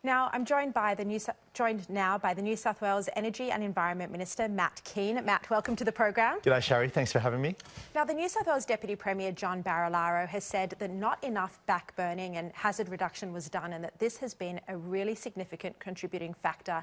Now, I'm joined now by the New South Wales Energy and Environment Minister, Matt Kean. Matt, welcome to the program. G'day, Sherry. Thanks for having me. Now, the New South Wales Deputy Premier, John Barilaro, has said that not enough backburning and hazard reduction was done and that this has been a really significant contributing factor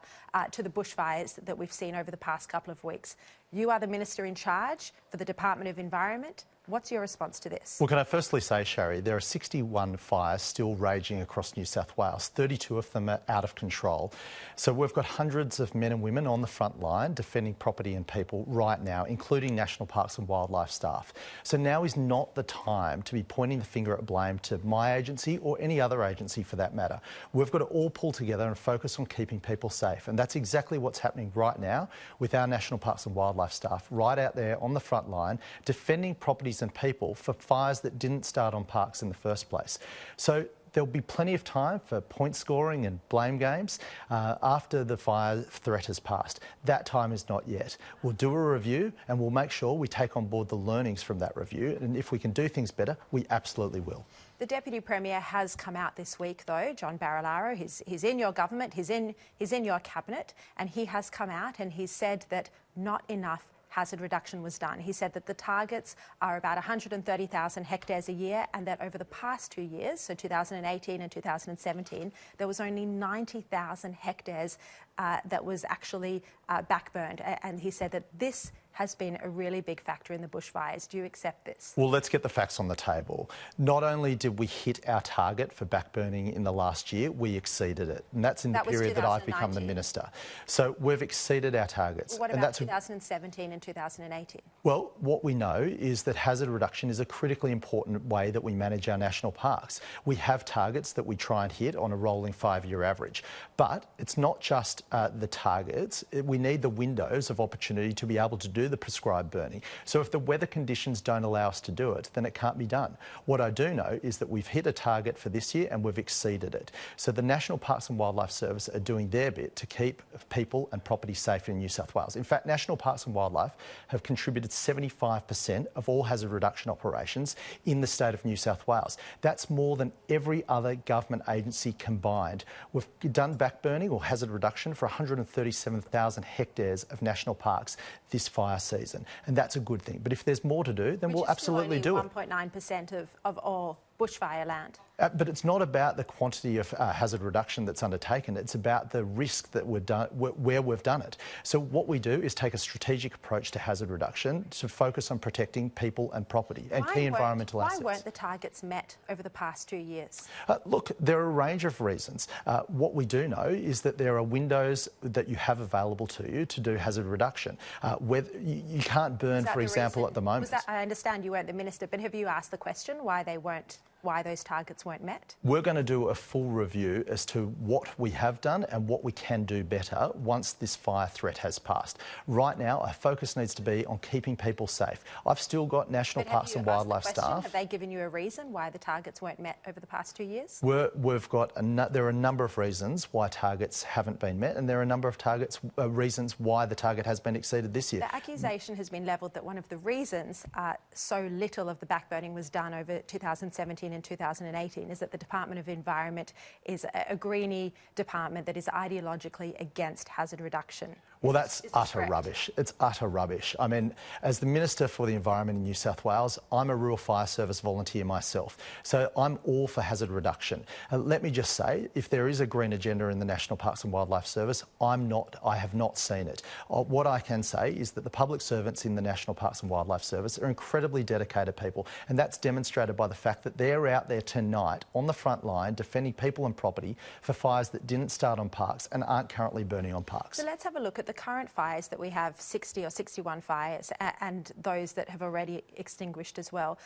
to the bushfires that we've seen over the past couple of weeks. You are the Minister in charge for the Department of Environment. What's your response to this? Well, can I firstly say, Sherry, there are 61 fires still raging across New South Wales. 32 of them are out of control. So we've got hundreds of men and women on the front line defending property and people right now, including National Parks and Wildlife staff. So now is not the time to be pointing the finger at blame to my agency or any other agency for that matter. We've got to all pull together and focus on keeping people safe. And that's exactly what's happening right now with our National Parks and Wildlife staff right out there on the front line, defending properties and people for fires that didn't start on parks in the first place. So there'll be plenty of time for point scoring and blame games after the fire threat has passed. That time is not yet. We'll do a review and we'll make sure we take on board the learnings from that review, and if we can do things better, we absolutely will. The Deputy Premier has come out this week, though, John Barilaro. He's in your government, he's in your cabinet, and he has come out and he's said that not enough hazard reduction was done. He said that the targets are about 130,000 hectares a year and that over the past 2 years, so 2018 and 2017, there was only 90,000 hectares that was actually backburned. And he said that this has been a really big factor in the bushfires. Do you accept this? Well, let's get the facts on the table. Not only did we hit our target for backburning in the last year, we exceeded it. And that's in the period that I've become the minister. So we've exceeded our targets. Well, what about 2017 and 2018? Well, what we know is that hazard reduction is a critically important way that we manage our national parks. We have targets that we try and hit on a rolling 5-year average. But it's not just the targets. We need the windows of opportunity to be able to do the prescribed burning. So if the weather conditions don't allow us to do it, then it can't be done. What I do know is that we've hit a target for this year and we've exceeded it. So the National Parks and Wildlife Service are doing their bit to keep people and property safe in New South Wales. In fact, National Parks and Wildlife have contributed 75% of all hazard reduction operations in the state of New South Wales. That's more than every other government agency combined. We've done backburning or hazard reduction for 137,000 hectares of national parks this fire season, and that's a good thing. But if there's more to do, then we'll absolutely do it. 1.9% of all bushfire land. But it's not about the quantity of hazard reduction that's undertaken. It's about the risk that we've done, where we've done it. So what we do is take a strategic approach to hazard reduction to focus on protecting people and property and key environmental assets. Why weren't the targets met over the past 2 years? Look, there are a range of reasons. What we do know is that there are windows that you have available to you to do hazard reduction. Whether you can't burn, for example, at the moment. I understand you weren't the minister, but have you asked the question why those targets weren't met? We're going to do a full review as to what we have done and what we can do better once this fire threat has passed. Right now, our focus needs to be on keeping people safe. I've still got National Parks and Wildlife staff. Have they given you a reason why the targets weren't met over the past 2 years? There are a number of reasons why targets haven't been met, and there are a number of reasons why the target has been exceeded this year. The accusation has been levelled that one of the reasons so little of the backburning was done over 2017 and 2018 is that the Department of Environment is a greenie department that is ideologically against hazard reduction. Well, that's utter rubbish. It's utter rubbish. I mean, as the Minister for the Environment in New South Wales, I'm a Rural Fire Service volunteer myself, so I'm all for hazard reduction. Let me just say, if there is a green agenda in the National Parks and Wildlife Service, I have not seen it. What I can say is that the public servants in the National Parks and Wildlife Service are incredibly dedicated people, and that's demonstrated by the fact that they're out there tonight on the front line defending people and property for fires that didn't start on parks and aren't currently burning on parks. So let's have a look at the current fires that we have, 60 or 61 fires, and those that have already extinguished as well.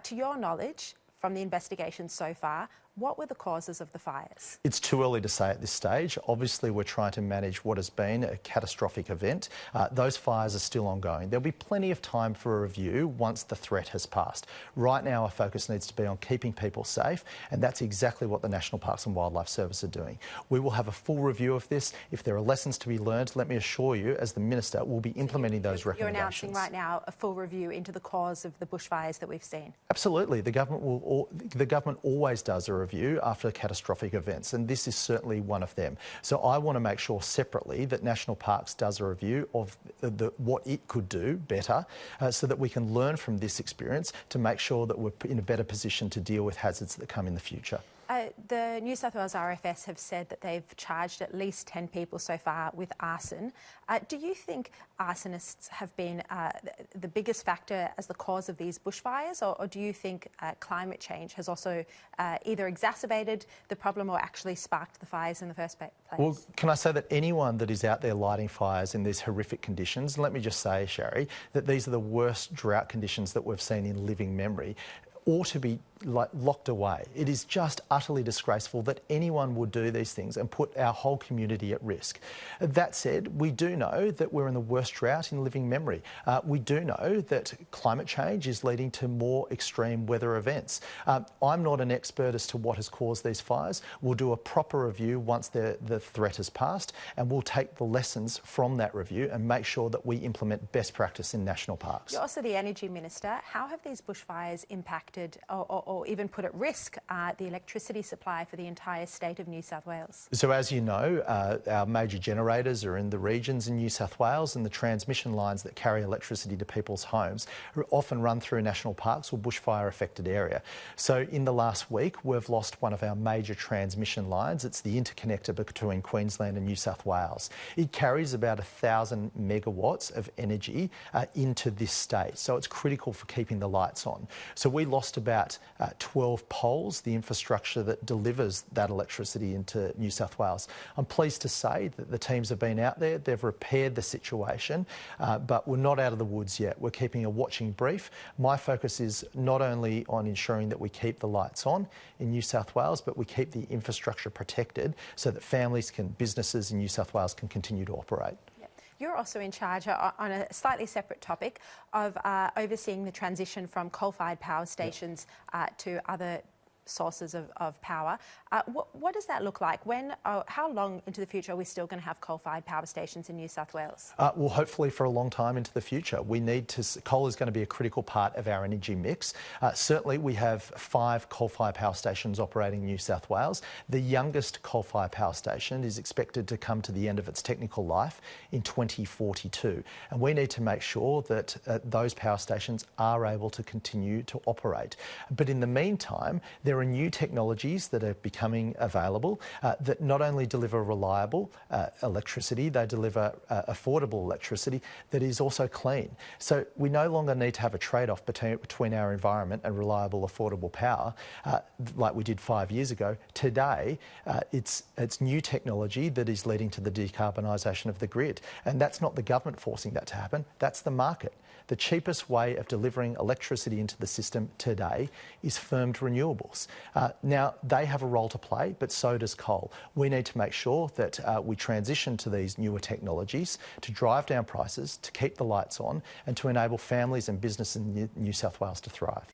To your knowledge, from the investigation so far, what were the causes of the fires? It's too early to say at this stage. Obviously, we're trying to manage what has been a catastrophic event. Those fires are still ongoing. There'll be plenty of time for a review once the threat has passed. Right now, our focus needs to be on keeping people safe, and that's exactly what the National Parks and Wildlife Service are doing. We will have a full review of this. If there are lessons to be learned, let me assure you, as the Minister, we'll be implementing those recommendations. You're announcing right now a full review into the cause of the bushfires that we've seen? Absolutely. The government always does a review after catastrophic events, and this is certainly one of them. So I want to make sure separately that National Parks does a review of what it could do better so that we can learn from this experience to make sure that we're in a better position to deal with hazards that come in the future. The New South Wales RFS have said that they've charged at least 10 people so far with arson. Do you think arsonists have been the biggest factor as the cause of these bushfires, or do you think climate change has also either exacerbated the problem or actually sparked the fires in the first place? Well, can I say that anyone that is out there lighting fires in these horrific conditions, let me just say, Sherry, that these are the worst drought conditions that we've seen in living memory, ought to be locked away. It is just utterly disgraceful that anyone would do these things and put our whole community at risk. That said, we do know that we're in the worst drought in living memory. We do know that climate change is leading to more extreme weather events. I'm not an expert as to what has caused these fires. We'll do a proper review once the threat has passed, and we'll take the lessons from that review and make sure that we implement best practice in national parks. You're also the Energy Minister. How have these bushfires impacted or even put at risk the electricity supply for the entire state of New South Wales? So as you know, our major generators are in the regions in New South Wales, and the transmission lines that carry electricity to people's homes are often run through national parks or bushfire affected area. So in the last week, we've lost one of our major transmission lines. It's the interconnector between Queensland and New South Wales. It carries about 1,000 megawatts of energy into this state. So it's critical for keeping the lights on. So we lost about 12 poles, the infrastructure that delivers that electricity into New South Wales. I'm pleased to say that the teams have been out there, they've repaired the situation, but we're not out of the woods yet. We're keeping a watching brief. My focus is not only on ensuring that we keep the lights on in New South Wales, but we keep the infrastructure protected so that families businesses in New South Wales can continue to operate. You're also in charge, on a slightly separate topic, of overseeing the transition from coal-fired power stations to other sources of power. What does that look like? How long into the future are we still going to have coal-fired power stations in New South Wales? Well, hopefully for a long time into the future. Coal is going to be a critical part of our energy mix. Certainly we have 5 coal-fired power stations operating in New South Wales. The youngest coal-fired power station is expected to come to the end of its technical life in 2042. And we need to make sure that those power stations are able to continue to operate. But in the meantime, there are new technologies that are becoming available that not only deliver reliable electricity, they deliver affordable electricity that is also clean. So we no longer need to have a trade-off between our environment and reliable, affordable power like we did 5 years ago. Today, it's new technology that is leading to the decarbonisation of the grid. And that's not the government forcing that to happen, that's the market. The cheapest way of delivering electricity into the system today is firmed renewables. Now, they have a role to play, but so does coal. We need to make sure that we transition to these newer technologies to drive down prices, to keep the lights on, and to enable families and business in New South Wales to thrive.